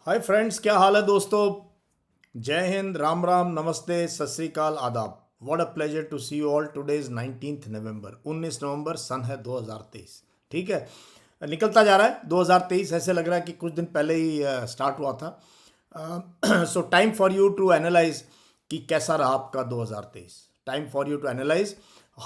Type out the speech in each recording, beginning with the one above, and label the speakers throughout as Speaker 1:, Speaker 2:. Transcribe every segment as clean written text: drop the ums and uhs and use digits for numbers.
Speaker 1: Hi friends, क्या हाल है दोस्तों। जय हिंद, राम राम, नमस्ते, सत श्री अकाल, आदाब। What a pleasure to see you all. Today is 19 November, 19 November, सन है 2023। ठीक है, निकलता जा रहा है 2023। ऐसे लग रहा है कि कुछ दिन पहले ही स्टार्ट हुआ था। So time for you to analyse कि कैसा रहा आपका 2023। Time for you to analyse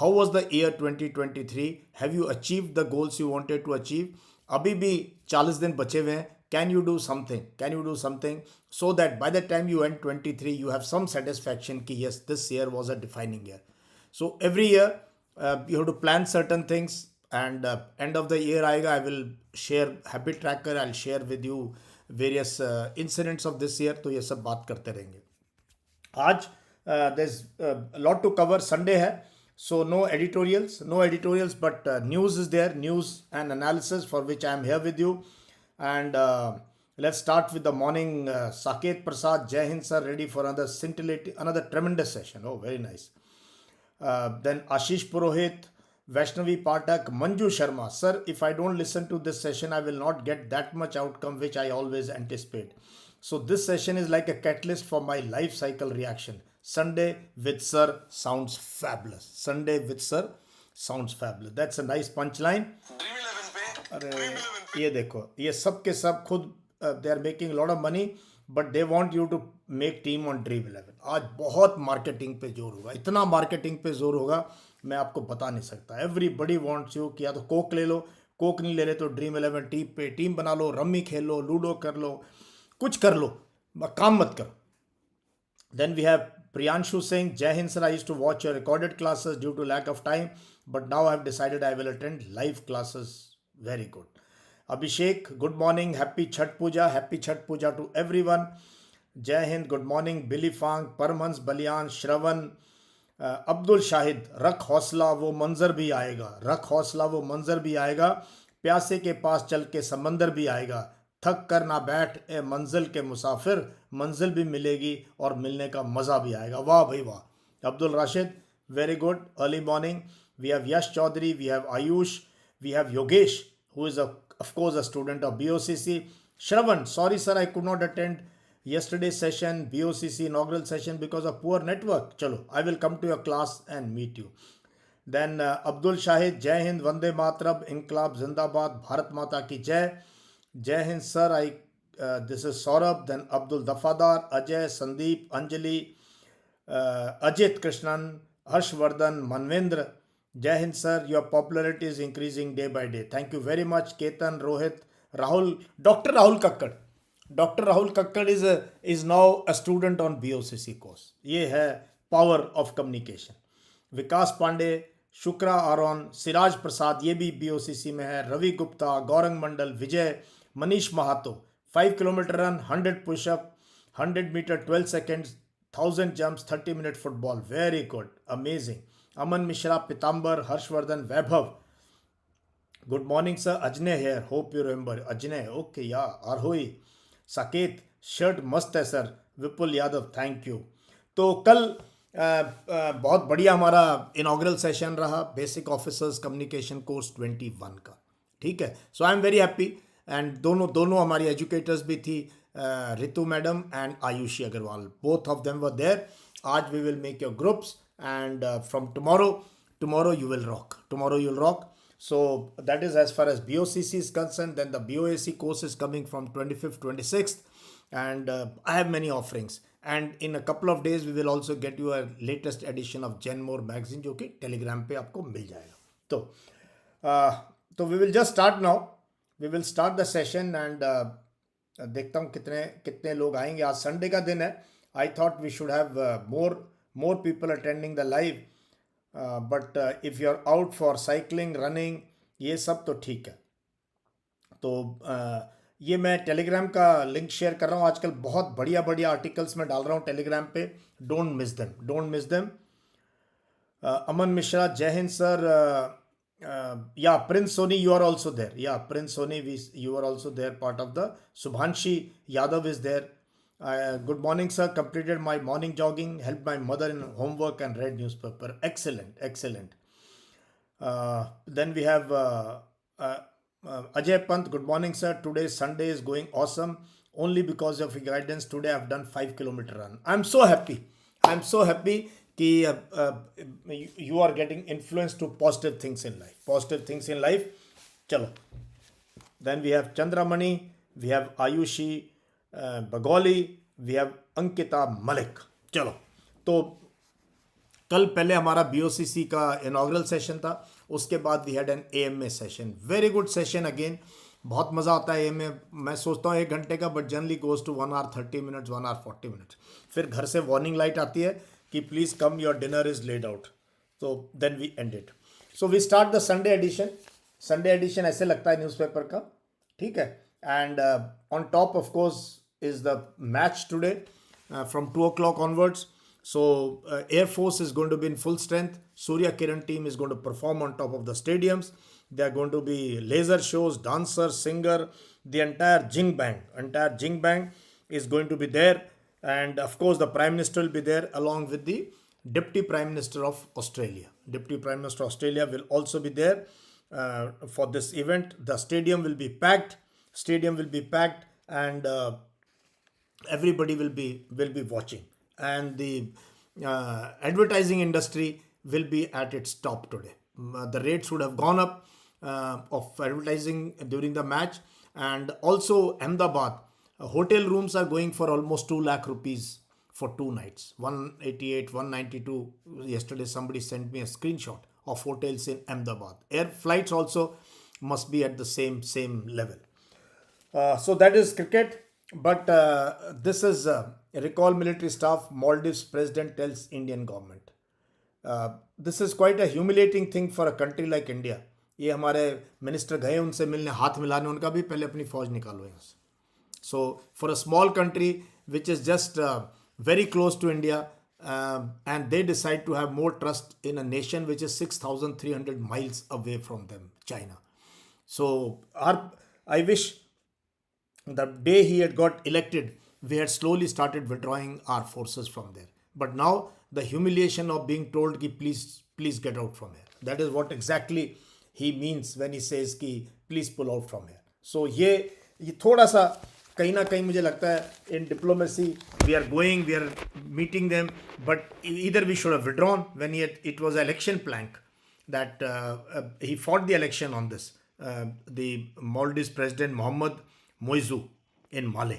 Speaker 1: how was the year 2023। Have you achieve the goals you wanted to achieve. अभी भी 40 दिन बचे हुए हैं। Can you do something? Can you do something so that by the time you end 23 you have some satisfaction ki yes, this year was a defining year. So every year you have to plan certain things, and end of the year aayega, I will share habit tracker, I'll share with you various incidents of this year. तो ये सब बात करते रहेंगे आज। there's a lot to cover. Sunday है, so no editorials, but news is there, news and analysis for which I am here with you. And let's start with the morning. Saket Prasad, Jai Hind sir, ready for another scintillating, another tremendous session. Oh, very nice. Then Ashish Purohit, Vaishnavi Patak, Manju Sharma. Sir, if I don't listen to this session, I will not get that much outcome which I always anticipate. So this session is like a catalyst for my life cycle reaction. Sunday with Sir sounds fabulous. Sunday with Sir sounds fabulous. That's a nice punchline. अरे ये देखो, ये सब के सब खुद they are making lot of money, but they want you to make team on Dream 11। आज बहुत मार्केटिंग पे जोर होगा, इतना मार्केटिंग पे जोर होगा मैं आपको बता नहीं सकता। एवरीबडी वांट्स यू कि या तो कोक ले लो, कोक नहीं ले रहे तो ड्रीम 11 टीम पे टीम बना लो, रम्मी खेल लो, लूडो कर लो, कुछ कर लो, काम मत करो। Then we have Priyanshu saying, Jai Hind sir, I used to watch your recorded classes due to lack of time, but now I have decided I will attend live classes. Very good. Abhishek, good morning. Happy Chhat Puja. Happy Chhat Puja to everyone. Jai Hind, good morning. Billy Fang, Parmhans Baliyan, Shravan, Abdul Shahid, रख हौसला वो मंजर भी आएगा, रख हौसला वो मंजर भी आएगा, प्यासे के पास चल के समंदर भी आएगा, थक कर ना बैठ ए मंजिल के मुसाफिर, मंजिल भी मिलेगी और मिलने का मज़ा भी आएगा। वाह भाई वाह। Abdul Rashid, very good. Early morning. We have Yash Chaudhary, we have Ayush, we have Yogesh who is of course a student of BOCC. Shravan, sorry sir, I could not attend yesterday's session, BOCC inaugural session, because of poor network. Chalo, I will come to your class and meet you. Then Abdul Shahid, Jai Hind, Vande Mataram, Inqilab Zindabad, Bharat Mata ki Jai. Jai Hind sir, this is Saurabh. Then Abdul Dafadar, Ajay, Sandeep, Anjali, Ajit Krishnan, Harshvardhan, Manvendra. Jai Hind sir, your popularity is increasing day by day. Thank you very much. Ketan, Rohit, Rahul, Dr. Rahul Kakkad. Dr. Rahul Kakkad is now a student on BOCC course. ये है power of communication. विकास पांडे, शुक्रा आरोन, सिराज प्रसाद, ये भी BOCC में है, Ravi Gupta, Gaurang Mandal, Vijay, Manish Mahato, 5 kilometre run, 100 pushup, 100 metre 12 seconds, 1000 jumps, 30-minute football. Very good, amazing. Aman Mishra, Pitambar, Harshvardhan, Vaibhav. Good morning, sir. Ajne here. Hope you remember. Ajne. Okay, yeah. Arhoi. Saket. Shirt मस्त है sir. Vipul Yadav, thank you. तो कल बहुत बढ़िया हमारा inaugural session रहा, basic officers communication course 21 का। ठीक है, so I am very happy. And दोनों हमारी एजुकेटर्स भी थी, Ritu madam and Aayushi Agarwal, both of them were there. आज we will make your groups, and from tomorrow you will rock. So that is as far as BOCC is concerned. Then the BOAC course is coming from 25th 26th, and I have many offerings, and in a couple of days we will also get you a latest edition of Genmore magazine जो कि Telegram पे आपको मिल जाएगा। तो we will just start now. We will start the session, and देखता हूँ कितने लोग आएंगे। आज संडे का दिन है। I thought we should have more people attending the live, but if you are out for cycling, running, ये सब तो ठीक है। तो ये मैं टेलीग्राम का लिंक शेयर कर रहा हूँ। आजकल बहुत बढ़िया आर्टिकल्स में डाल रहा हूँ टेलीग्राम पे। Don't miss them. Aman Mishra, Jai Hind sir. Yeah Prince Soni, you are also there. Yeah, Prince Soni, you are also there, part of the. Subhanshi Yadav is there. Good morning, sir. Completed my morning jogging, helped my mother in homework, and read newspaper. Excellent. Then we have Ajay Pant. Good morning, sir. Today's Sunday is going awesome. only because of your guidance. Today I've done 5 kilometer run. I'm so happy. कि you are getting influenced to positive things in life. Positive things in life. चलो. Then we have Chandramani, we have Ayushi Bagoli, we have Ankita Malik. चलो. तो कल पहले हमारा BOCC का inaugural session था, उसके बाद we had an AMA session. Very good session again. बहुत मज़ा आता है AMA. मैं सोचता हूँ 1 घंटे का, but generally goes to 1 hour 30 minutes, 1 hour 40 minutes. फिर घर से वार्निंग लाइट आती है कि please come, your dinner is laid out. तो then we end it. So we start the Sunday edition. Sunday edition ऐसे लगता है न्यूज़पेपर का, ठीक है. And on top of course is the match today from 2 o'clock onwards. So Air Force is going to be in full strength. Surya Kiran team is going to perform on top of the stadiums. There are going to be laser shows, dancer, singer, the entire jing bang is going to be there. And of course the Prime Minister will be there along with the Deputy Prime Minister of Australia. Deputy Prime Minister of Australia will also be there for this event. The stadium will be packed. And everybody will be watching, and the advertising industry will be at its top today. The rates would have gone up of advertising during the match. And also Ahmedabad, hotel rooms are going for almost 2 lakh rupees for 2 nights. 188, 192. Yesterday somebody sent me a screenshot of hotels in Ahmedabad. Air flights also must be at the same level. So that is cricket. But this is recall military staff. Maldives president tells Indian government. This is quite a humiliating thing for a country like India. ये हमारे minister गए उनसे मिलने, हाथ मिलाने, उनका भी पहले अपनी फौज निकालो यहाँ से. So for a small country which is just very close to India, and they decide to have more trust in a nation which is 6,300 miles away from them, China. So I wish the day he had got elected, we had slowly started withdrawing our forces from there. But now the humiliation of being told ki please get out from here. That is what exactly he means when he says ki please pull out from here. So ये थोड़ा सा कहीं ना कहीं मुझे लगता है in diplomacy we are meeting them, but either we should have withdrawn when it was election plank that he fought the election on this. The Maldives president Mohammed Moizu in Male.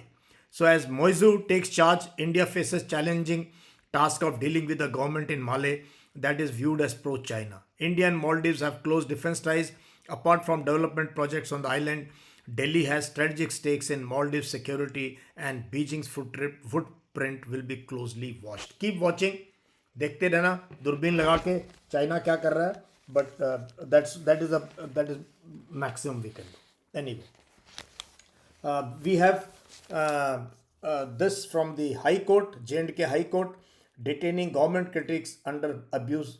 Speaker 1: So as Moizu takes charge, India faces challenging task of dealing with the government in Male that is viewed as pro-China. India and Maldives have close defense ties. Apart from development projects on the island, Delhi has strategic stakes in Maldives security, and Beijing's footprint will be closely watched. Keep watching. देखते रहना दूरबीन लगा के China क्या कर रहा है. But that is maximum we can do. Anyway. We have this from the High Court, J&K High Court. Detaining government critics under abuse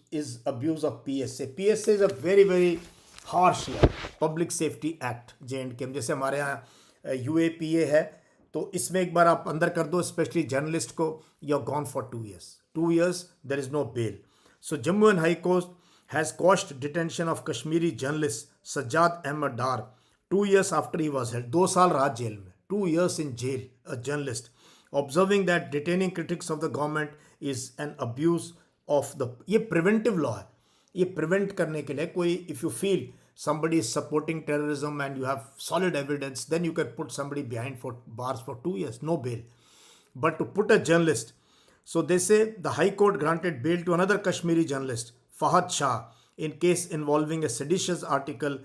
Speaker 1: of PSA. PSA is a very, very harsh law. Public Safety Act, J&K. जैसे हमारे यहाँ UAPA है, तो इसमें एक बार आप अंदर कर दो, स्पेशली जर्नलिस्ट को, you're gone for 2 years. 2 years, there is no bail. So Jammu and High Court has quashed detention of Kashmiri journalist Sajjad Ahmed Dar 2 years after he was held. 2 साल रहा जेल में. 2 years in jail, a journalist. Observing that detaining critics of the government is an abuse of the... ये preventive law है. ये prevent करने के लिए कोई, if you feel somebody is supporting terrorism and you have solid evidence, then you can put somebody behind for bars for 2 years, no bail. But to put a journalist, so they say the High Court granted bail to another Kashmiri journalist, Fahad Shah, in case involving a seditious article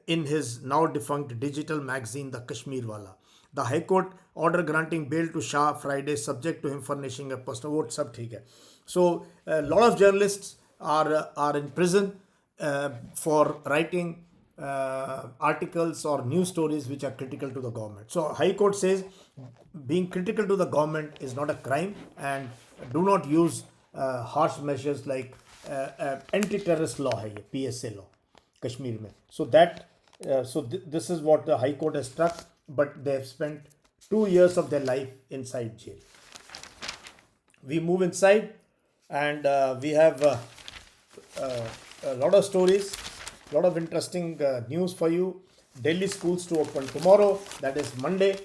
Speaker 1: in his now defunct digital magazine, The Kashmir Wala. The High Court order granting bail to Shah Friday, subject to him furnishing a personal vote. Sab theek hai. So a lot of journalists are in prison for writing articles or news stories which are critical to the government. So High Court says being critical to the government is not a crime, and do not use harsh measures like anti-terrorist law hai ye, PSA law, Kashmir mein. So that this is what the High Court has struck, but they have spent 2 years of their life inside jail. We move inside, and we have a lot of stories, a lot of interesting news for you. Delhi schools to open tomorrow, that is Monday.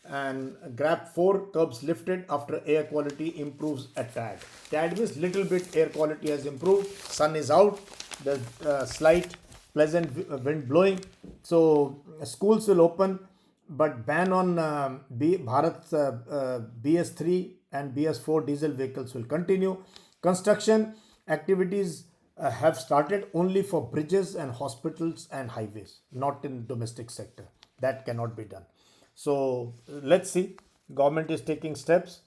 Speaker 1: And grab 4 curbs lifted after air quality improves a tad. Tad means little bit air quality has improved. Sun is out. There's slight pleasant wind blowing. So schools will open, but ban on Bharat BS3 and BS4 diesel vehicles will continue. Construction activities have started only for bridges and hospitals and highways, not in domestic sector. That cannot be done. So let's see. Government is taking steps.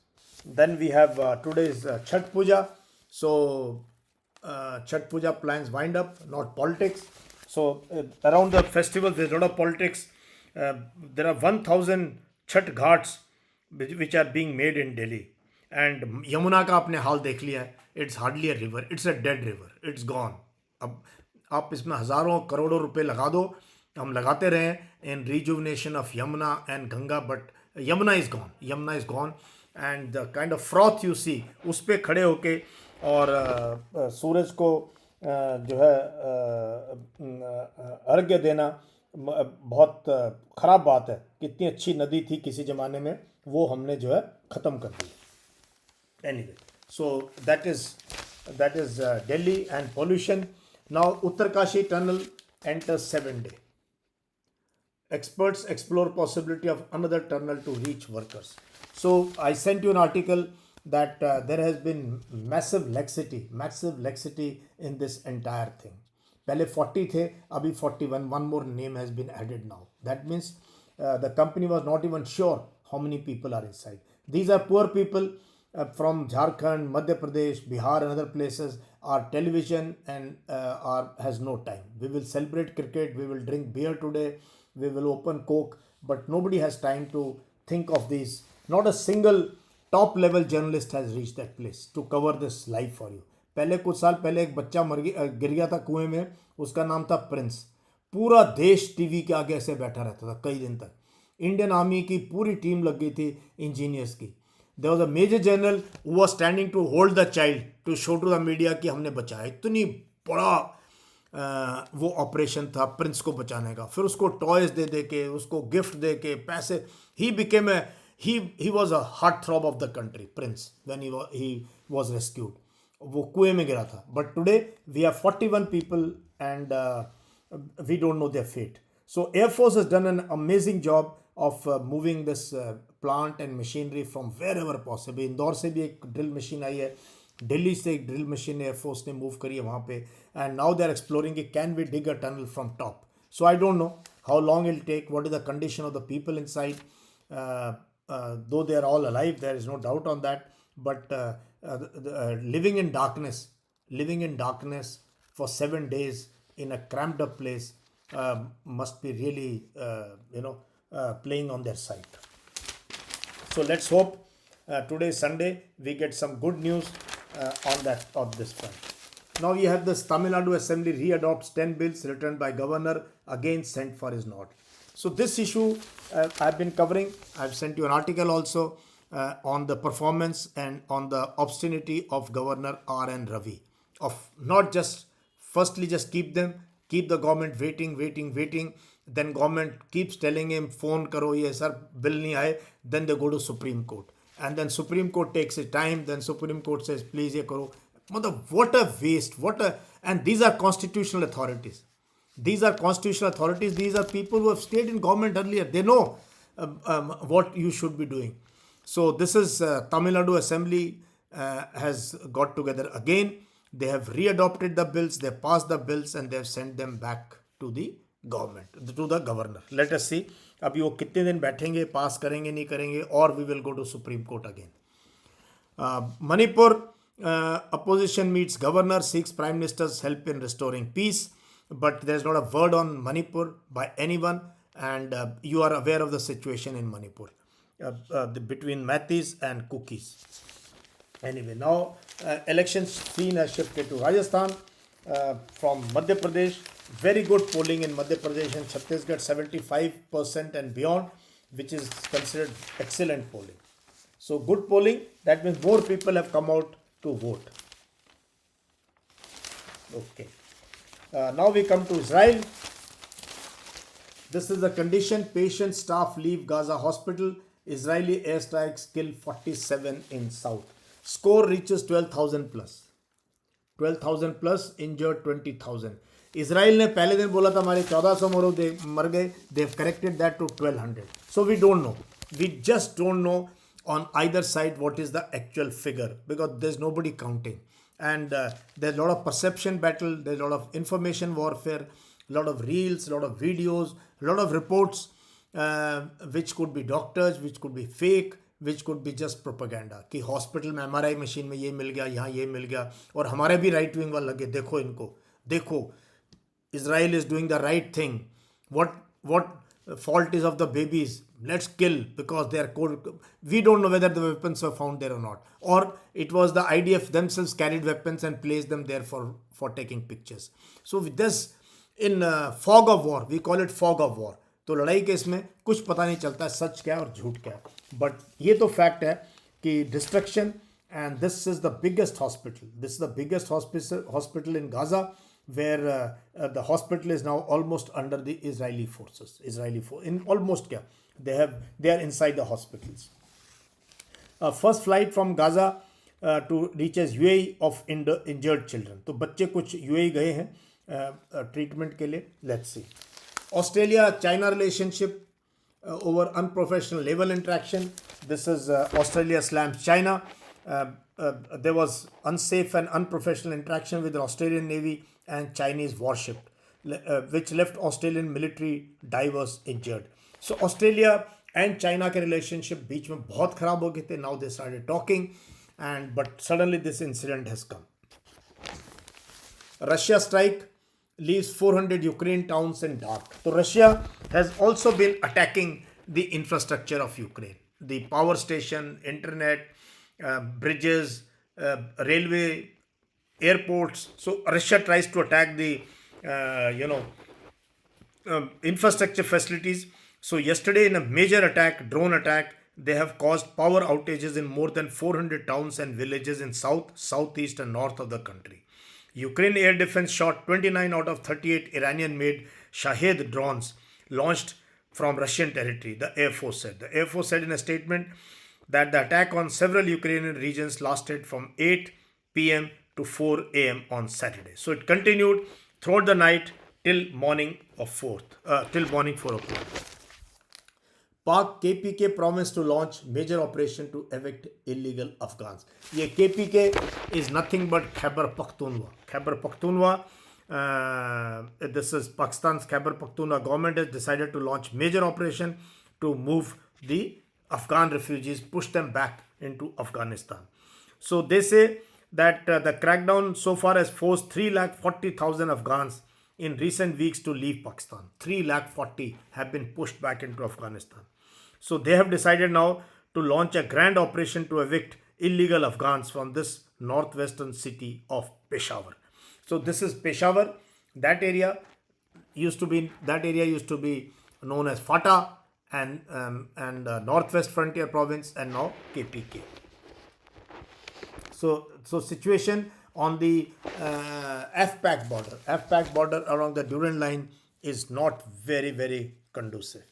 Speaker 1: Then we have today's Chhat Puja. So Chhat Puja plans wind up, not politics. So around the festival, there's a lot of politics. There are 1,000 Chhat Ghats which are being made in Delhi. And Yamuna का आपने हाल देख लिया है. It's hardly a river. It's a dead river. It's gone. अब आप इसमें हजारों करोड़ों रुपए लगा दो, हम लगाते रहे in rejuvenation of Yamuna and Ganga, but Yamuna is gone. Yamuna is gone, and the kind of froth you see, उस पे खड़े होके और सूरज को जो है अर्घ्य देना बहुत खराब बात है. कितनी अच्छी नदी थी किसी ज़माने में, वो हमने जो है ख़त्म कर दी. Anyway, so that is Delhi and pollution. Now Uttarkashi tunnel enters 7-day. Experts explore possibility of another tunnel to reach workers. So I sent you an article that there has been massive laxity in this entire thing. पहले 40 थे, अभी 41. One more name has been added now. That means the company was not even sure how many people are inside. These are poor people from Jharkhand, Madhya Pradesh, Bihar and other places. Our television and has no time. We will celebrate cricket, we will drink beer today, we will open Coke, but nobody has time to think of these. Not a single top level journalist has reached that place to cover this live for you. पहले कुछ साल पहले एक बच्चा गिर गया था कुएं में, उसका नाम था प्रिंस. पूरा देश टीवी के आगे ऐसे बैठा रहता था कई दिन तक. इंडियन आर्मी की पूरी टीम लग गई थी इंजीनियर्स की. There was a major general who was standing to hold the child to show to the media कि हमने बचाया. इतनी बड़ा वो ऑपरेशन था प्रिंस को बचाने का. फिर उसको टॉयज दे के, उसको गिफ्ट दे के, पैसे. He was a heartthrob of the country, Prince, when he was rescued. वो कुएं में गिरा था. But today we have 41 people and we don't know their fate. So Air Force has done an amazing job of moving this plant and machinery from wherever possible. Indore से भी एक drill machine आई है, दिल्ली से एक ड्रिल मशीन एयर फोर्स ने move करी है वहाँ पे. And now they are exploring can we dig a tunnel from top. So I don't know how long it take, what is the condition of the people inside. Though they are all alive, there is no doubt on that. But living in darkness for 7 days in a cramped up place must be really, playing on their side. So let's hope today is Sunday, we get some good news on this front. Now we have this Tamil Nadu Assembly readopts 10 bills written by Governor, again sent for his nod. So this issue I've been covering. I've sent you an article also on the performance and on the obstinacy of Governor R.N. Ravi. Of not just, firstly just keep the government waiting. Then government keeps telling him, phone karo, ye sir, bill nahi aaye. Then they go to Supreme Court. And then Supreme Court takes its time. Then Supreme Court says, please ye karo. What a waste. And these are constitutional authorities. These are people who have stayed in government earlier. They know what you should be doing. So this is Tamil Nadu Assembly has got together again. They have readopted the bills, they passed the bills and they have sent them back to the government, to the governor. Let us see. अभी वो कितने दिन बैठेंगे, पास करेंगे नहीं करेंगे, or we will go to Supreme Court again. Manipur opposition meets governor, seeks Prime Minister's help in restoring peace. But there is not a word on Manipur by anyone, and you are aware of the situation in Manipur between Mathis and Cookies. Anyway, now election scene has shifted to Rajasthan from Madhya Pradesh. Very good polling in Madhya Pradesh and Chhattisgarh, 75% and beyond, which is considered excellent polling. So good polling, that means more people have come out to vote. Okay. Now we come to Israel. This is the condition. Patient staff leave Gaza hospital Israeli airstrikes kill 47 in south. Score reaches 12,000 plus. 12,000 plus, injured 20,000. Israel ने पहले दिन बोला था हमारे 1400 मर गए. They've corrected that to 1200. So we don't know. We just don't know on either side what is the actual figure, because there's nobody counting. And there's a lot of perception battle, there's a lot of information warfare, a lot of reels, a lot of videos, a lot of reports, which could be doctors, which could be fake, which could be just propaganda कि hospital में MRI machine में ये मिल गया, यहाँ ये मिल गया, और हमारे भी राइट विंग वाले लगे, देखो इनको, देखो Israel is doing the right thing. What fault is of the babies? Let's kill because they are cold. We don't know whether the weapons were found there or not, or it was the IDF themselves carried weapons and placed them there for taking pictures. So with this, in fog of war, we call it fog of war. तो लड़ाई के इसमें कुछ पता नहीं चलता सच क्या और झूठ क्या. बट ये तो फैक्ट है कि destruction, and this is the biggest hospital. This is the biggest hospital in Gaza, where the hospital is now almost under the Israeli forces. In almost kya, they are inside the hospitals. First flight from Gaza to reaches UAE of injured children. तो बच्चे कुछ UAE गए हैं treatment के लिए. Let's see. Australia China relationship over unprofessional naval interaction. This is Australia slams China. There was unsafe and unprofessional interaction with the Australian Navy and Chinese warship, which left Australian military divers injured. So Australia and China के relationship बीच में बहुत खराब हो गए थे. Now they started talking, but suddenly this incident has come. Russia strike leaves 400 Ukraine towns in dark. So Russia has also been attacking the infrastructure of Ukraine, the power station, internet, bridges, railway, airports. So Russia tries to attack the infrastructure facilities. So yesterday, in a major attack, drone attack, they have caused power outages in more than 400 towns and villages in south, southeast and north of the country. Ukraine air defense shot 29 out of 38 Iranian-made Shahed drones launched from Russian territory, the Air Force said. The Air Force said in a statement that the attack on several Ukrainian regions lasted from 8 p.m. to 4 a.m. on Saturday. So it continued throughout the night till morning 4 o'clock. Pak KPK promised to launch major operation to evict illegal Afghans. Ye KPK is nothing but Khyber Pakhtunkhwa. Khyber Pakhtunkhwa, this is Pakistan's Khyber Pakhtunkhwa government has decided to launch major operation to move the Afghan refugees, push them back into Afghanistan. So they say that the crackdown so far has forced 340,000 Afghans in recent weeks to leave Pakistan. 340,000 have been pushed back into Afghanistan. So they have decided now to launch a grand operation to evict illegal Afghans from this northwestern city of Peshawar. So this is Peshawar. That area used to be known as FATA and Northwest Frontier Province, and now KPK. So situation on the FPAC border along the Durand line is not very, very conducive.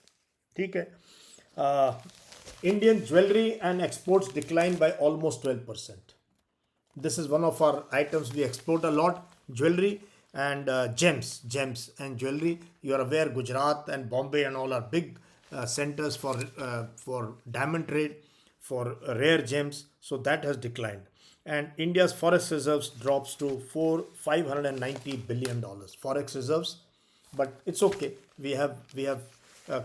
Speaker 1: Okay. Indian jewelry and exports declined by almost 12%. This is one of our items we export a lot, jewelry and gems and jewelry. You are aware Gujarat and Bombay and all are big centers for diamond trade, for rare gems. So that has declined. And India's forex reserves drops to $590 billion. Forex reserves, but it's okay. We have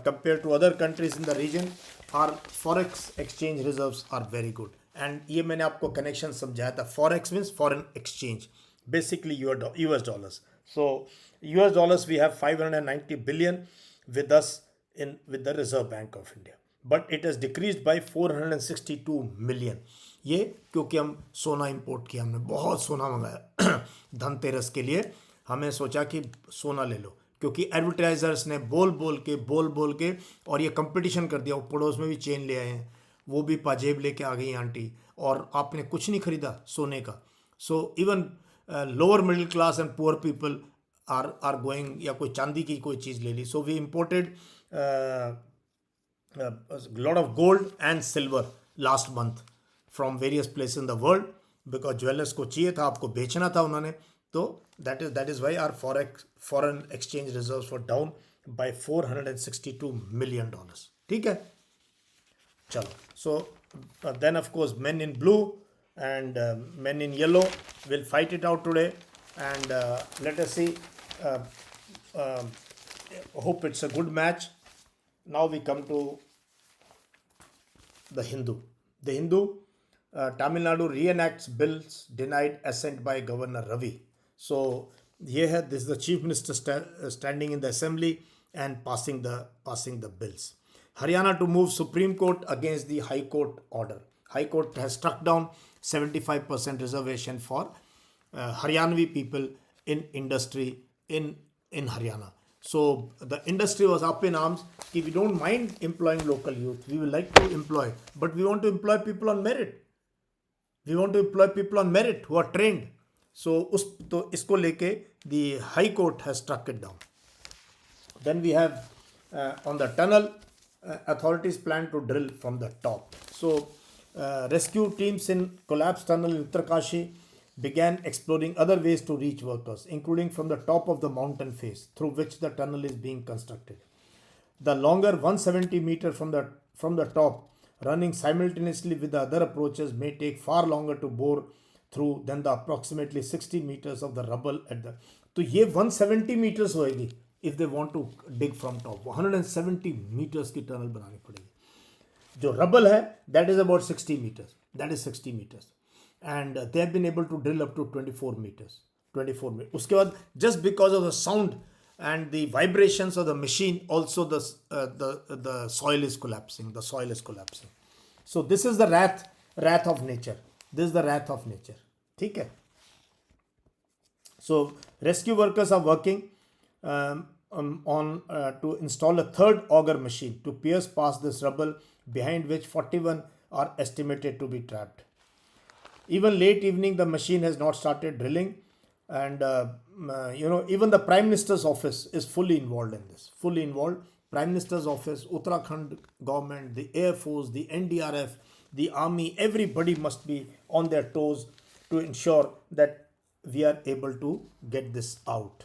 Speaker 1: compared to other countries in the region, our forex exchange reserves are very good. And ये मैंने आपको connection समझाया था. Forex means foreign exchange, basically US dollars. So US dollars we have 590 billion with us with the Reserve Bank of India. But it has decreased by 462 million. ये क्योंकि हम सोना import किया, हमने बहुत सोना मंगाया धनतेरस के लिए. हमें सोचा कि सोना ले लो, क्योंकि एडवर्टाइजर्स ने बोल के और ये कंपटीशन कर दिया. वो पड़ोस में भी चेन ले आए हैं, वो भी पाजेब लेके आ गई आंटी, और आपने कुछ नहीं खरीदा सोने का. So even lower middle class and poor people are going, या कोई चांदी की कोई चीज़ ले ली. So we imported a lot of gold and silver last month from various places in the world, because jewellers को चाहिए था, आपको बेचना था उन्होंने, तो that is why our foreign exchange reserves were down by $462 million. ठीक है, चलो. So then of course men in blue and men in yellow will fight it out today, and let us see. Hope it's a good match. Now we come to the Hindu. The Hindu, Tamil Nadu reenacts bills denied assent by Governor Ravi. So here this is the Chief Minister standing in the Assembly and passing the bills. Haryana to move Supreme Court against the High Court order. High Court has struck down 75% reservation for Haryanvi people in industry in Haryana. So the industry was up in arms. If we don't mind employing local youth, we will like to employ, but we want to employ people on merit. We want to employ people on merit who are trained. So isko leke the High Court has struck it down. Then we have on the tunnel, authorities plan to drill from the top. So rescue teams in collapsed tunnel in Uttarkashi began exploring other ways to reach workers, including from the top of the mountain face through which the tunnel is being constructed. The longer 170 meter from the top, running simultaneously with the other approaches, may take far longer to bore through than the approximately 60 meters of the rubble at the. तो ये 170 meters होएगी if they want to dig from top. 170 meters की tunnel बनानी पड़ेगी. जो rubble है, that is about 60 meters. That is 60 meters. And they have been able to drill up to 24 meters. 24 meters. उसके बाद, just because of the sound and the vibrations of the machine, also the soil is collapsing. The soil is collapsing. So this is the wrath of nature. This is the wrath of nature. ठीक है. So rescue workers are working on to install a third auger machine to pierce past this rubble, behind which 41 are estimated to be trapped. Even late evening, the machine has not started drilling, and even the Prime Minister's office is fully involved in this. Fully involved. Prime Minister's office, Uttarakhand government, the Air Force, the NDRF, the army, everybody must be on their toes to ensure that we are able to get this out.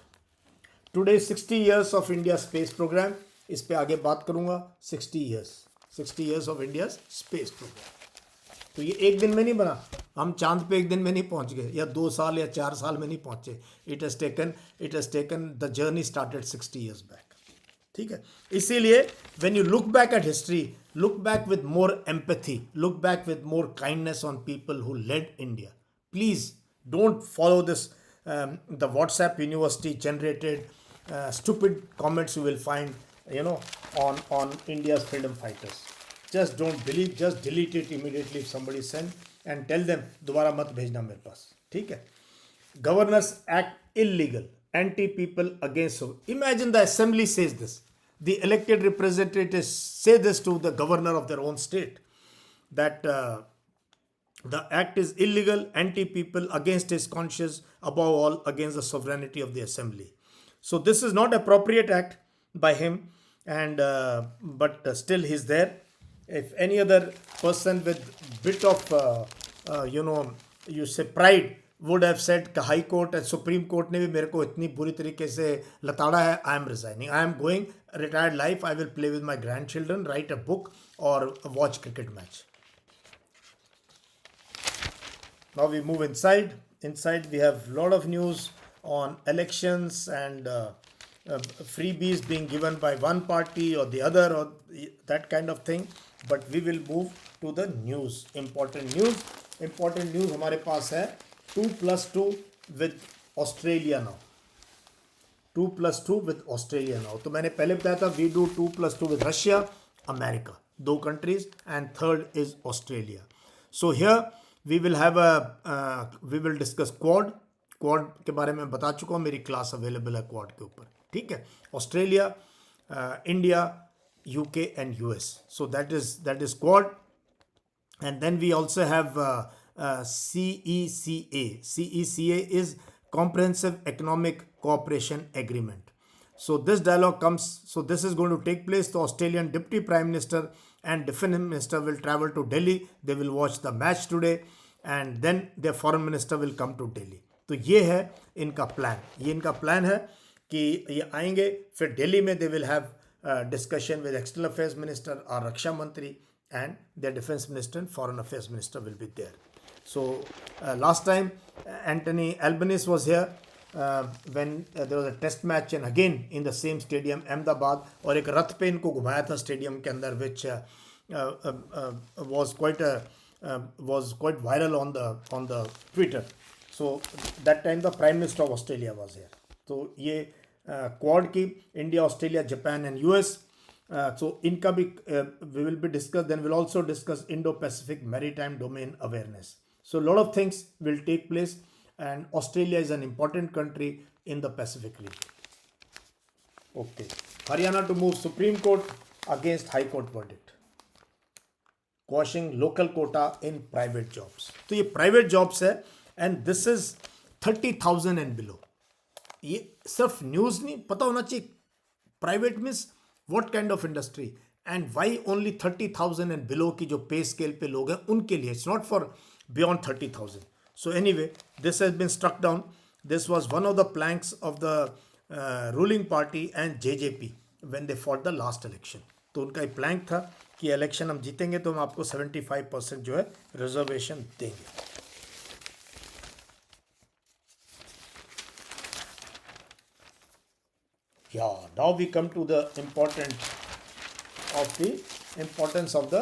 Speaker 1: Today 60 years of India's space program. इस पे आगे बात करूँगा. 60 years of India's space program. तो ये एक दिन में नहीं बना. हम चांद पे एक दिन में नहीं पहुंच गए, या 2 साल या 4 साल में नहीं पहुंचे. It has taken the journey started 60 years back. ठीक है. इसीलिए when you look back at history, look back with more empathy, look back with more kindness on people who led India. Please don't follow this the WhatsApp university generated stupid comments you will find on India's freedom fighters. Just don't believe, just delete it immediately if somebody send, and tell them दोबारा मत भेजना मेरे पास. ठीक है. Governors act illegal, anti-people against. Imagine the assembly says this. The elected representatives say this to the governor of their own state, that the act is illegal, anti-people, against his conscience, above all against the sovereignty of the assembly. So this is not appropriate act by him, and but still he's there. If any other person with bit of you say pride would have said कि high court and supreme court ने भी मेरे को इतनी बुरी तरीके से लताड़ा है, I am resigning, I am going retired life, I will play with my grandchildren, right a book और watch cricket match. Now we move inside. Inside we have a lot of news on elections and freebies being given by one party or the other, or that kind of thing. But we will move to the news. Important news. Important news हमारे पास है 2+2 with Australia now. 2+2 with Australia now. तो मैंने पहले बताया था we do 2+2 with Russia, America, 2 countries, and third is Australia. So here we will have we will discuss quad के बारे में बता चुका हूँ, मेरी क्लास अवेलेबल है क्वाड के ऊपर. ठीक है. Australia, India, UK and US. So that is quad. And then we also have CECA. CECA is Comprehensive Economic Cooperation Agreement. So this dialogue comes, so this is going to take place. The Australian Deputy Prime Minister and Defence Minister will travel to Delhi. They will watch the match today and then their Foreign Minister will come to Delhi. तो ये है इनका plan, ये इनका plan है कि ये आएंगे, फिर दिल्ली में they will have discussion with external affairs minister और रक्षा मंत्री and their defense minister and foreign affairs minister will be there. So last time Anthony Albanese was here when there was a test match and again in the same stadium Ahmedabad, और एक रथ पे इनको घुमाया था stadium के अंदर, which was quite viral on the Twitter. So that time the Prime Minister of Australia was here. तो ये क्वाड की India, Australia, Japan and US. So इनका भी we will be discussed. Then we'll also discuss Indo-Pacific maritime domain awareness. So a lot of things will take place and Australia is an important country in the Pacific region. Okay. Haryana to move Supreme Court against High Court verdict. Quashing local quota in private jobs. तो ये private jobs है and this is 30,000 and below. ये सिर्फ news नहीं, पता होना चाहिए private means what kind of industry and why only 30,000 and below की जो पे स्केल पे लोग हैं उनके लिए, it's not for beyond 30,000. So anyway this has been struck down. This was one of the planks of the ruling party and JJP when they fought the last election. तो उनका एक प्लैंक था कि इलेक्शन हम जीतेंगे तो हम आपको 75% जो है रिजर्वेशन देंगे. Yeah, now we come to the importance of the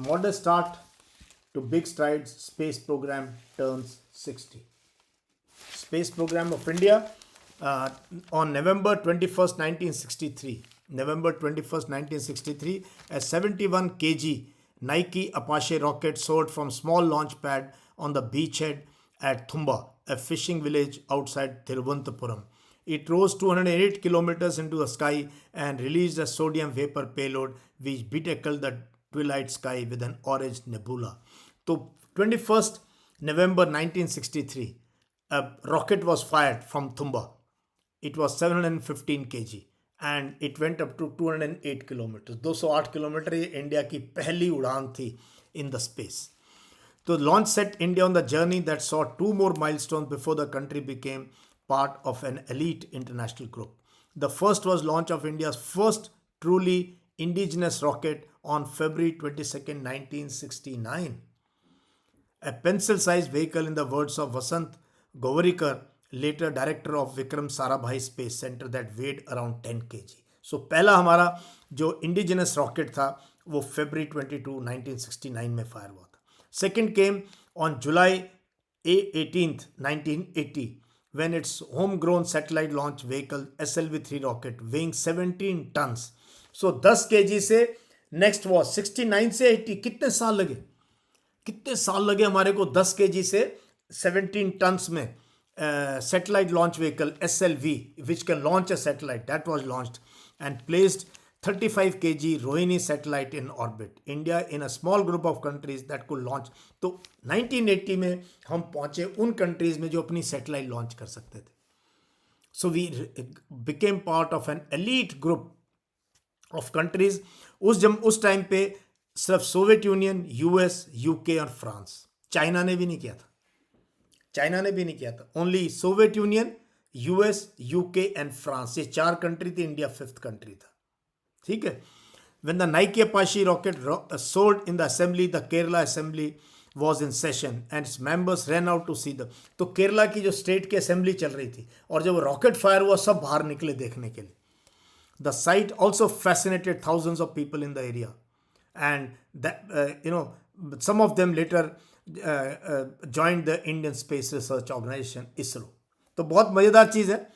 Speaker 1: modest start to big strides. Space program turns 60. Space program of India on November 21st, 1963. November 21st, 1963, a 71 kg Nike Apache rocket soared from small launch pad on the beachhead at Thumba, a fishing village outside Thiruvananthapuram. It rose 208 kilometers into the sky and released a sodium vapor payload which bespeckled the twilight sky with an orange nebula. So 21st November 1963, a rocket was fired from Thumba. It was 715 kg and it went up to 208 kilometers. 208 kilometer ये India की पहली उड़ान थी in the space. The launch set India on the journey that saw two more milestones before the country became part of an elite international group. The first was launch of India's first truly indigenous rocket on February 22nd, 1969. A pencil-sized vehicle, in the words of Vasant Govarikar, later director of Vikram Sarabhai Space Center, that weighed around 10 kg. So पहला हमारा जो indigenous rocket था वो February 22, 1969 में fire हुआ था. Second came on July 18th, 1980. when its homegrown satellite launch vehicle SLV-3 rocket weighing 17 tons. So 10 kg से next was 69 से 80. कितने साल लगे हमारे को 10 kg से 17 tons में satellite launch vehicle SLV which can launch a satellite, that was launched and placed 35 kg Rohini satellite in orbit. India in a small group of countries that could launch. तो 1980 में हम पहुंचे उन countries में जो अपनी satellite launch कर सकते थे. So we became part of an elite group of countries. उस टाइम पे सिर्फ सोवियत यूनियन, यूएस, यूके और फ्रांस, चाइना ने भी नहीं किया था. Only Soviet union, US, UK and France, ये 4 कंट्री थी. इंडिया 5th कंट्री था. ठीक है. When the Nike Apache rocket soared in the assembly, the Kerala assembly was in session and its members ran out to see the. तो केरला की जो state की assembly चल रही थी और जब रॉकेट फायर हुआ सब बाहर निकले देखने के लिए. The sight also fascinated thousands of people in the area and that some of them later joined the Indian Space Research Organization ISRO. तो बहुत मज़ेदार चीज़ है.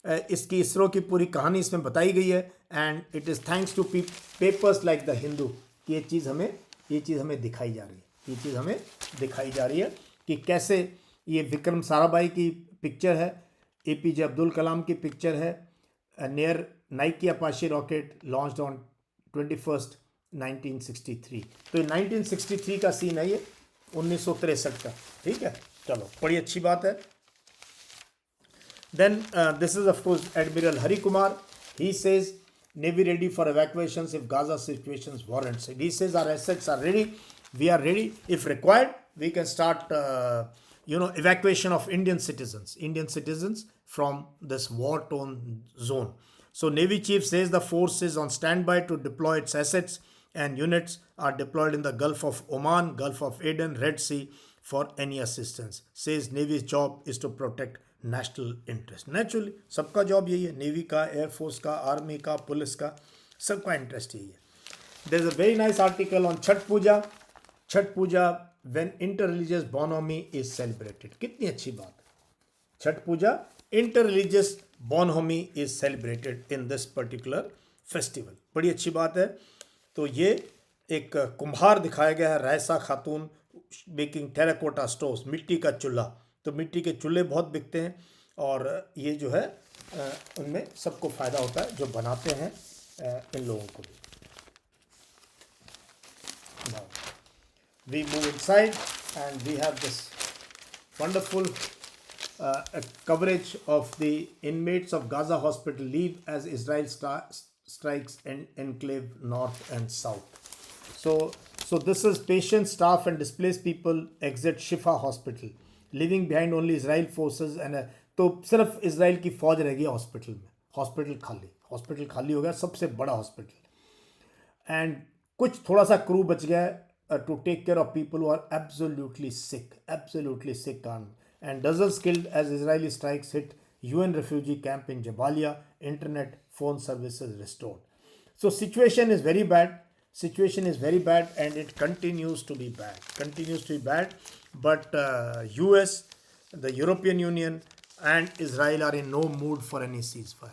Speaker 1: इसकी इसरो की पूरी कहानी इसमें बताई गई है and it is thanks two papers like the Hindu कि ये चीज़ हमें दिखाई जा रही है कि कैसे ये विक्रम साराभाई की पिक्चर है, एपीजे अब्दुल कलाम की पिक्चर है, near Nike Apache rocket launched on 21st 1963. तो ये 1963 का सीन है, ये 1963 का. ठीक है, चलो बड़ी अच्छी बात है. Then this is of course Admiral Hari Kumar. He says Navy ready for evacuations if Gaza situations warrants it. He says our assets are ready. We are ready. If required, we can start, evacuation of Indian citizens from this war-torn zone. So Navy Chief says the force is on standby to deploy its assets, and units are deployed in the Gulf of Oman, Gulf of Aden, Red Sea for any assistance. Says Navy's job is to protect national interest. Naturally सबका job यही है, navy का, air force का, army का, police का, सबका interest यही है. There is a very nice article on Chhath Puja when inter religious bonhomie is celebrated. कितनी अच्छी बात है. Chhath Puja inter religious bonhomie is celebrated in this particular festival. बड़ी अच्छी बात है. तो ये एक कुम्हार दिखाया गया है, रायसा खातून मेकिंग टेराकोटा स्टोव्स, मिट्टी का चूल्हा. तो मिट्टी के चूल्हे बहुत बिकते हैं और ये जो है उनमें सबको फ़ायदा होता है जो बनाते हैं इन लोगों को भी. Now, we move inside and we have this wonderful coverage of the inmates of Gaza hospital leave as Israel strikes enclave north and south. So this is patients, staff and displaced people exit Shifa hospital, leaving behind only Israel forces and तो सिर्फ Israel की फौज रह गई hospital में. Hospital खाली हो गया, सबसे बड़ा हॉस्पिटल. एंड कुछ थोड़ा सा क्रू बच गया to take care of people who are absolutely sick and dozens killed as Israeli strikes hit UN refugee camp in Jabalia. Internet phone services restored. So situation is very bad and it continues to be bad. But US, the European Union and Israel are in no mood for any ceasefire.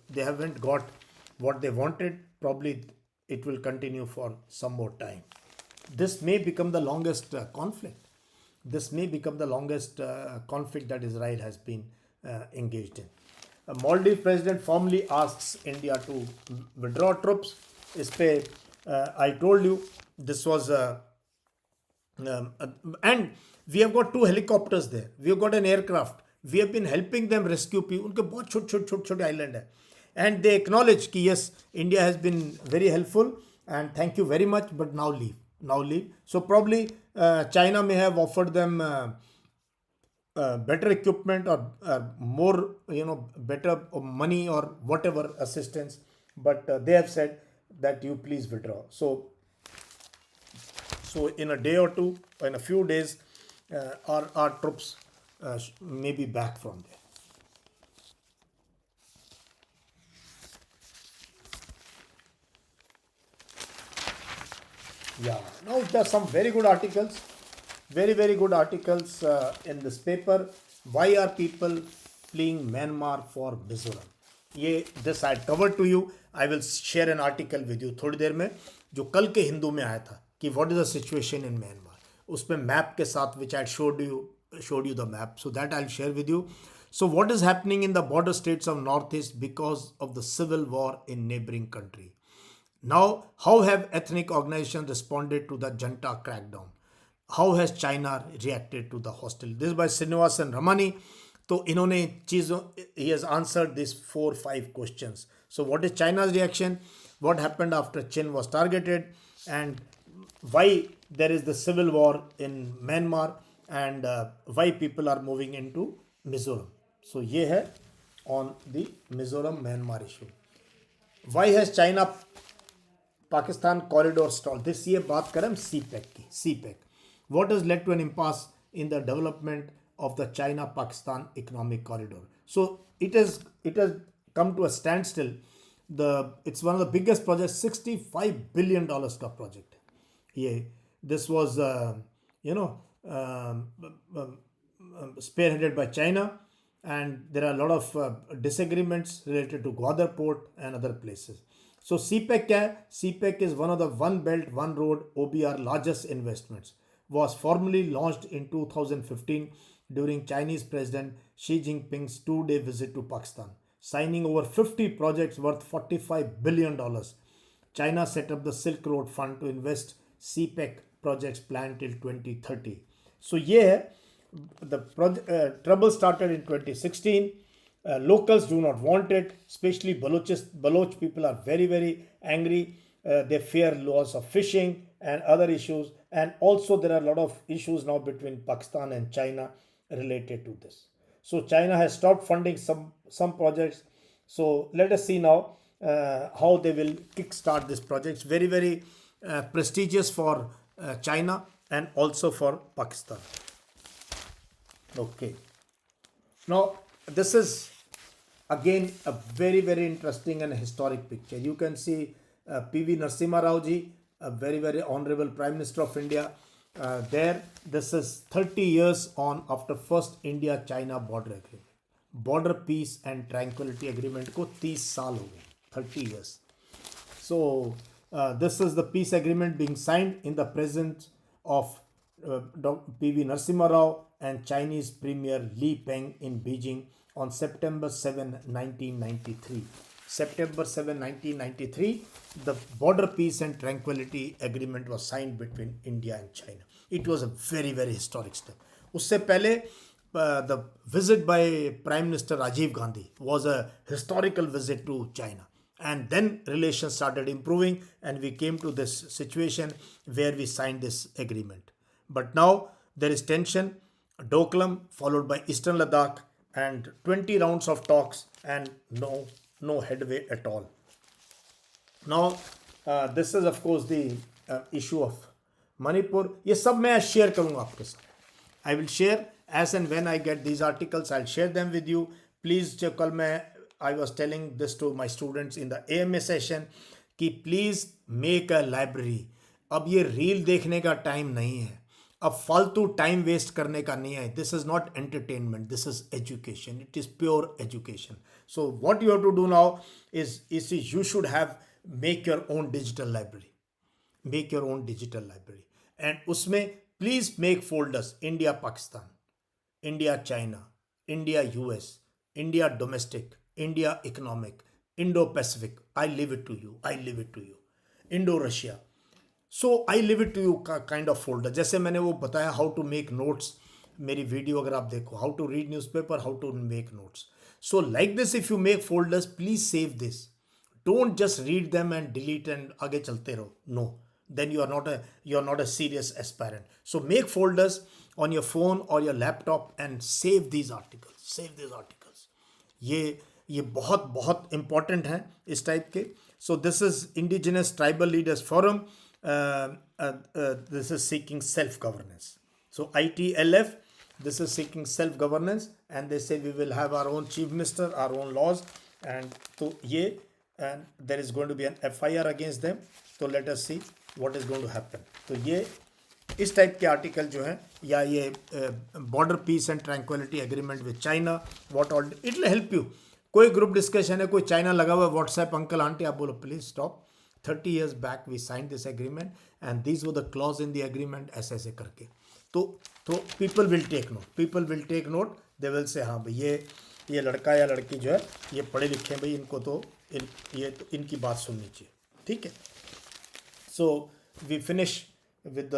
Speaker 1: They haven't got what they wanted. Probably it will continue for some more time. This may become the longest conflict. This may become the longest conflict that Israel has been engaged in. Maldives president formally asks India to withdraw troops. इस पे I told you this was and we have got 2 helicopters there. We have got an aircraft. We have been helping them rescue people. उनके बहुत छोटे island है. And they acknowledge कि yes, India has been very helpful and thank you very much, but now leave. So probably China may have offered them better equipment or more, better money or whatever assistance, but they have said that you please withdraw. So in a day or two, or in a few days, our troops may be back from there. Yeah, now there are some very good articles, very good articles in this paper. Why are people fleeing Myanmar for Mizoram? This I covered to you. I will share an article with you थोड़ी देर में, जो कल के हिंदू में आया था कि what is the situation in Myanmar. उसमें मैप के साथ which I showed you the map, so that I'll share with you. So what is happening in the border states of Northeast because of the civil war in neighboring country? Now, how have ethnic organizations responded to the junta crackdown? How has China reacted to the hostility? This is by Srinivasan Ramani. So, he has answered these 4-5 questions. So, what is China's reaction? What happened after Chin was targeted? And why there is the civil war in Myanmar? And why people are moving into Mizoram? So, ye hai on the Mizoram-Myanmar issue. Why has China Pakistan corridor stalled? This ये बात करें हम CPEC. What has led to an impasse in the development of the China-Pakistan economic corridor? So it has come to a standstill. It's one of the biggest projects, $65 billion का project. This was spearheaded by China, and there are a lot of disagreements related to Gwadar port and other places. So CPEC क्या है? CPEC is one of the One Belt, One Road OBR largest investments. Was formally launched in 2015 during Chinese President Xi Jinping's 2-day visit to Pakistan, signing over 50 projects worth $45 billion. China set up the Silk Road Fund to invest CPEC projects planned till 2030. So the trouble started in 2016. Locals do not want it, especially Baloch people are very, very angry. They fear loss of fishing and other issues. And also there are a lot of issues now between Pakistan and China related to this. So China has stopped funding some projects. So let us see now how they will kickstart this project. It's very, very prestigious for China and also for Pakistan. Okay. Now, this is again a very, very interesting and historic picture. You can see P.V. Narasimha Rao ji, a very, very honorable Prime Minister of India. There, this is 30 years on after first India-China border agreement. Border peace and tranquility agreement को 30 साल हो गए, 30 years. So, this is the peace agreement being signed in the presence of P.V. Narasimha Rao and Chinese Premier Li Peng in Beijing on September 7, 1993. September 7, 1993, the border peace and tranquility agreement was signed between India and China. It was a very, very historic step. उससे पहले the visit by Prime Minister Rajiv Gandhi was a historical visit to China. And then relations started improving and we came to this situation where we signed this agreement. But now there is tension, Doklam followed by Eastern Ladakh and 20 rounds of talks and no headway at all. Now this is of course the issue of Manipur. ये सब मैं share करूँगा आपके साथ. I will share as and when I get these articles. I'll share them with you. Please जब कल मैं I was telling this to my students in the AMA session कि please make a library. अब ये reel देखने का time नहीं है, अब फालतू टाइम वेस्ट करने का नहीं है. This is not entertainment, this is education. It is pure education. So what you have to do now is you should have make your own digital library. Make your own digital library and उसमें please make folders India Pakistan, India China, India US, India domestic, India economic, Indo Pacific. I leave it to you, I leave it to you. Indo Russia. So I live it to you kind of folder. जैसे मैंने वो बताया how to make notes, मेरी video अगर आप देखो, how to read newspaper, how to make notes. So like this if you make folders, please save this. Don't just read them and delete and आगे चलते रहो. No, then you are not a serious aspirant. So make folders on your phone or your laptop and save these articles. Save these articles. ये बहुत बहुत important हैं इस type के. So this is Indigenous Tribal Leaders Forum. This is seeking self-governance. So ITLF, this is seeking self-governance, and they say we will have our own chief minister, our own laws, and तो ये and there is going to be an FIR against them. So let us see what is going to happen. तो ये इस type के article जो हैं, या ये border peace and tranquillity agreement with China, what all it will help you. कोई group discussion है, कोई चाइना लगा हुआ व्हाट्सएप, अंकल आंटी, आप बोलो please stop. 30 years back we signed this agreement and these were the clause in the agreement, ऐसे करके. तो people will take note. They will say हाँ भाई ये लड़का या लड़की जो है ये पढ़े लिखे हैं भाई, इनको तो इनकी बात सुननी चाहिए. ठीक है. So we finish with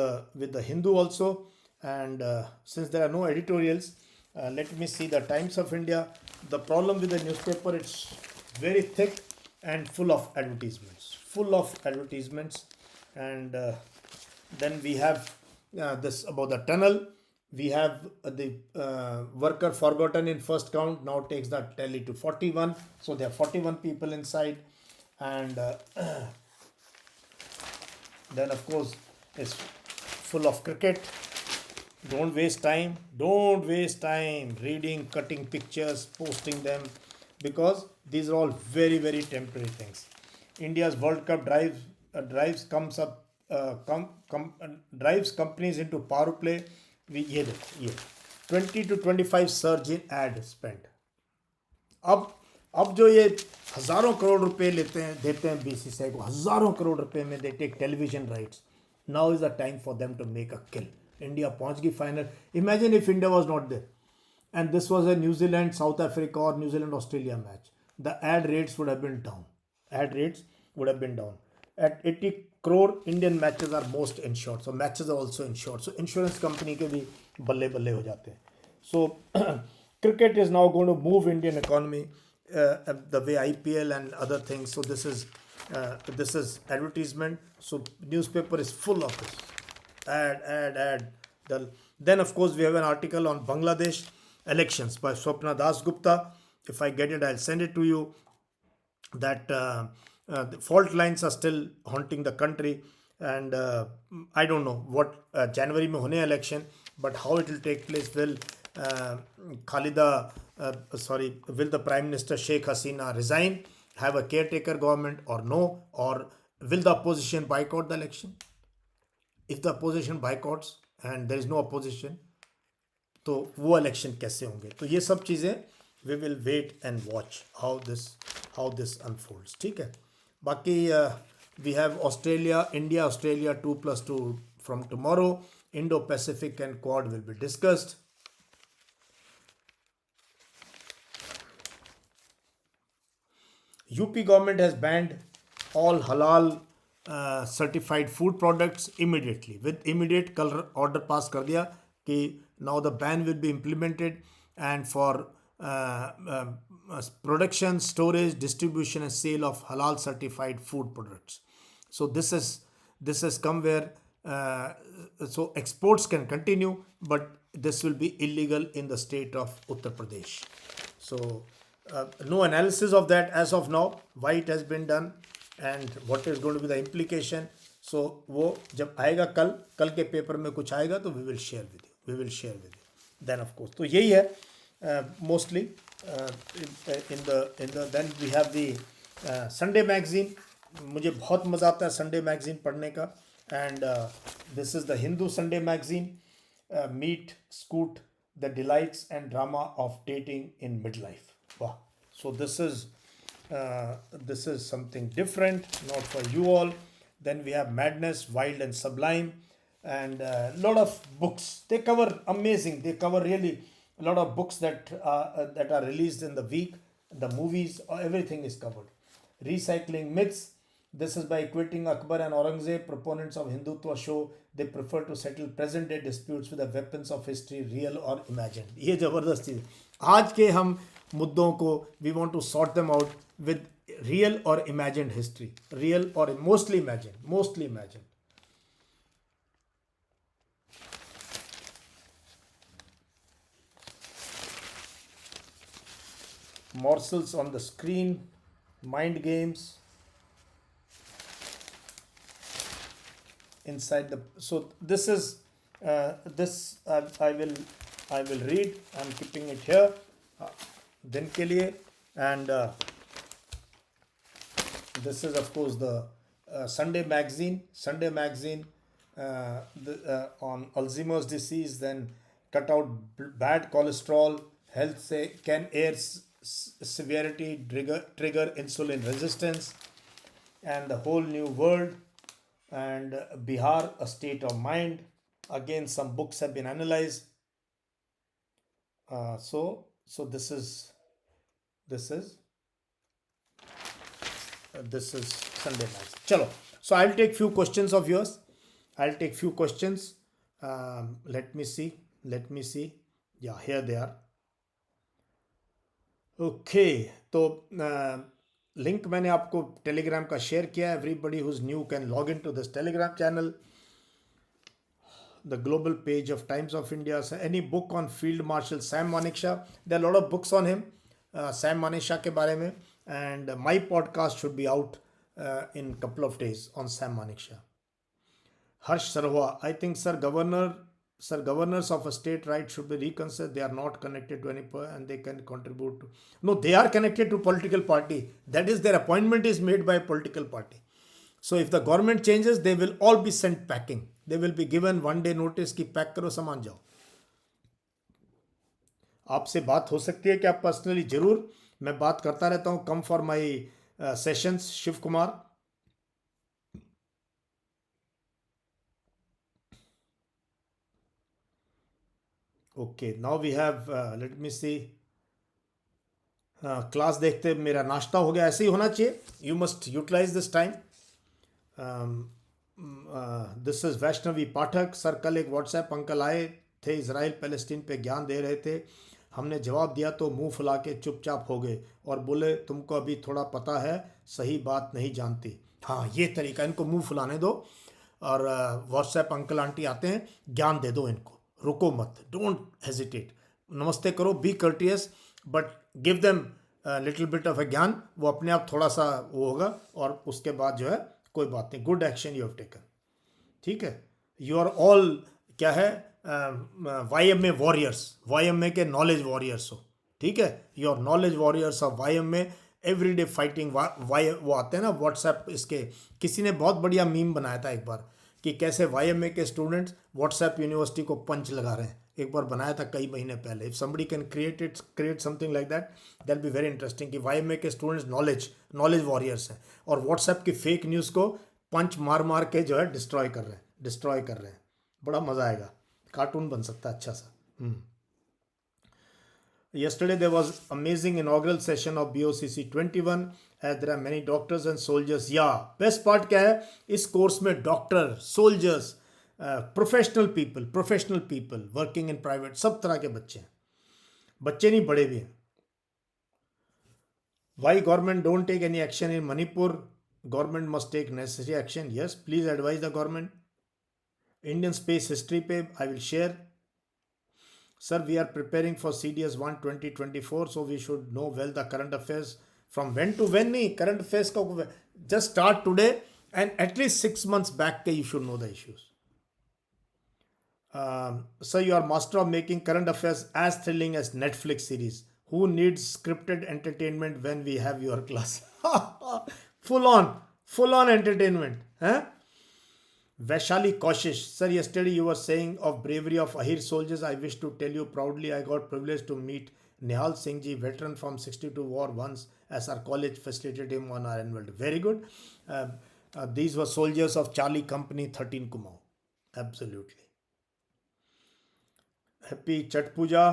Speaker 1: the Hindu also, and since there are no editorials, let me see the Times of India. The problem with the newspaper, it's very thick and full of advertisements. And then we have this about the tunnel. We have the worker forgotten in first count now takes the tally to 41. So there are 41 people inside, and then of course it's full of cricket. Don't waste time reading, cutting pictures, posting them, because these are all very, very temporary things. India's World Cup drives companies into power play. ये 20 to 25 surge in ad spend. अब जो ये हजारों करोड़ रुपए देते हैं BCCI को, हजारों करोड़ रुपए में they take television rights. Now is the time for them to make a kill. India पहुंच गई final. Imagine if India was not there and this was a New Zealand South Africa or New Zealand Australia match, the ad rates would have been down. At 80 crore Indian matches are most insured, so matches are also insured. So insurance company के भी बल्ले बल्ले हो जाते हैं. So Cricket is now going to move Indian economy the way IPL and other things. So this is advertisement. So newspaper is full of this ad. Then of course we have an article on Bangladesh elections by Swapna Das Gupta. If I get it, I'll send it to you. That the fault lines are still haunting the country, and I don't know what January mein hone election, but how it will take place. Will Khalida, will the Prime Minister Sheikh Hasina resign, have a caretaker government or no, or will the opposition boycott the election? If the opposition boycotts and there is no opposition, तो वो election कैसे होंगे? तो ये सब चीज़ें we will wait and watch how this unfolds. ठीक है. बाकी we have India Australia 2+2 from tomorrow. Indo Pacific and Quad will be discussed. UP government has banned all halal certified food products immediately. With immediate कल order pass कर दिया कि now the ban will be implemented, and for production, storage, distribution and sale of halal certified food products. So this has come where so exports can continue, but this will be illegal in the state of Uttar Pradesh. So no analysis of that as of now, why it has been done and what is going to be the implication. So वो जब आएगा कल के paper में कुछ आएगा तो we will share with you then of course. तो यही है mostly in the then we have the Sunday magazine. मुझे बहुत मज़ा आता है Sunday magazine पढ़ने का, and this is the Hindu Sunday magazine. Meet, scoot, the delights and drama of dating in midlife. Wow. So this is something different, not for you all. Then we have Madness, Wild and Sublime, and a lot of books. They cover amazing. They cover really a lot of books that are released in the week. The movies, everything is covered. Recycling Myths. This is by equating Akbar and Aurangzeb. Proponents of Hindutva show they prefer to settle present day disputes with the weapons of history, real or imagined. ये जबरदस्त चीज़. आज के हम मुद्दों को we want to sort them out with real or imagined history. Real or mostly imagined. Morsels on the screen, mind games. Inside the, so this is this I will read. I'm keeping it here दिन के लिए, and this is of course the Sunday magazine on Alzheimer's disease. Then cut out bad cholesterol, health say can air severity trigger insulin resistance, and the whole new world, and Bihar, a state of mind. Again, some books have been analyzed. So this is Sunday night. Chalo. So I'll take few questions of yours. Let me see. Yeah, here they are. Okay. तो link मैंने आपको Telegram का share किया. Everybody who's new can log into this Telegram channel. The global page of Times of India. So any book on Field Marshal Sam Manekshaw? There are a lot of books on him, Sam Manekshaw के बारे में, and my podcast should be out in couple of days on Sam Manekshaw. Harsh Sarwa, I think governors of a state right should be reconsidered. They are not connected to any and they can contribute to. No, they are connected to political party. That is, their appointment is made by a political party. So if the government changes, they will all be sent packing. They will be given 1 day notice कि pack करो सामान जाओ. आपसे बात हो सकती है कि आप पर्सनली जरूर, मैं बात करता रहता हूँ. Come for my sessions. Shiv Kumar. Okay, now we have let me see. Class देखते मेरा नाश्ता हो गया. ऐसे ही होना चाहिए. You must utilise this time. This is Vaishnavi Pathak. Sir कल एक व्हाट्सएप अंकल आए थे, इजराइल पैलेस्टीन पे ज्ञान दे रहे थे. हमने जवाब दिया तो मुंह फुला के चुपचाप हो गए और बोले तुमको अभी थोड़ा पता है, सही बात नहीं जानती। हाँ, ये तरीका, इनको मुंह फुलाने दो। और व्हाट्सएप अंकल आंटी आते हैं, ज्ञान दे दो इनको, रुको मत, डोंट हेजिटेट, नमस्ते करो, be courteous, but give them little bit of a ज्ञान, वो अपने आप थोड़ा सा वो होगा, और उसके बाद जो है कोई बात नहीं, good action you have taken. ठीक है, यू आर ऑल क्या है, YMA वॉरियर्स, YMA के नॉलेज वॉरियर्स हो। ठीक है, you are knowledge warriors of YMA, everyday fighting. वो आते हैं ना व्हाट्सएप, इसके किसी ने बहुत बढ़िया मीम बनाया था एक बार कि कैसे YMA के स्टूडेंट्स व्हाट्सएप यूनिवर्सिटी को पंच लगा रहे हैं। एक बार बनाया था कई महीने पहले। If somebody can create something like that, that be very interesting कि YMA के स्टूडेंट्स नॉलेज वॉरियर्स हैं और व्हाट्सएप की फेक न्यूज़ को पंच मार मार के जो है डिस्ट्रॉय कर रहे हैं। बड़ा मज़ा आएगा, कार्टून बन सकता है अच्छा सा। Yesterday there was amazing inaugural session of BOCC 21 as there are many doctors and soldiers. Yeah, best part क्या है इस कोर्स में, doctor, soldiers, professional people working in private, सब तरह के बच्चे हैं, बच्चे नहीं बड़े भी हैं। Why government don't take any action in Manipur? Government must take necessary action. Yes, please advise the government. Indian space history पे I will share. Sir, we are preparing for CDS 1 2024, so we should know well the current affairs from when to when. नहीं, current affairs का just start today and at least 6 months back के you should know the issues. Sir, you are master of making current affairs as thrilling as Netflix series. Who needs scripted entertainment when we have your class? full on entertainment, huh? Vaishali Koshish, sir, yesterday you were saying of bravery of Ahir soldiers. I wish to tell you proudly I got privilege to meet Nihal Singh ji, veteran from 62 war once, as our college facilitated him on our annual day. Very good. These were soldiers of Charlie Company 13 Kumau. Absolutely. Happy Chhat Puja.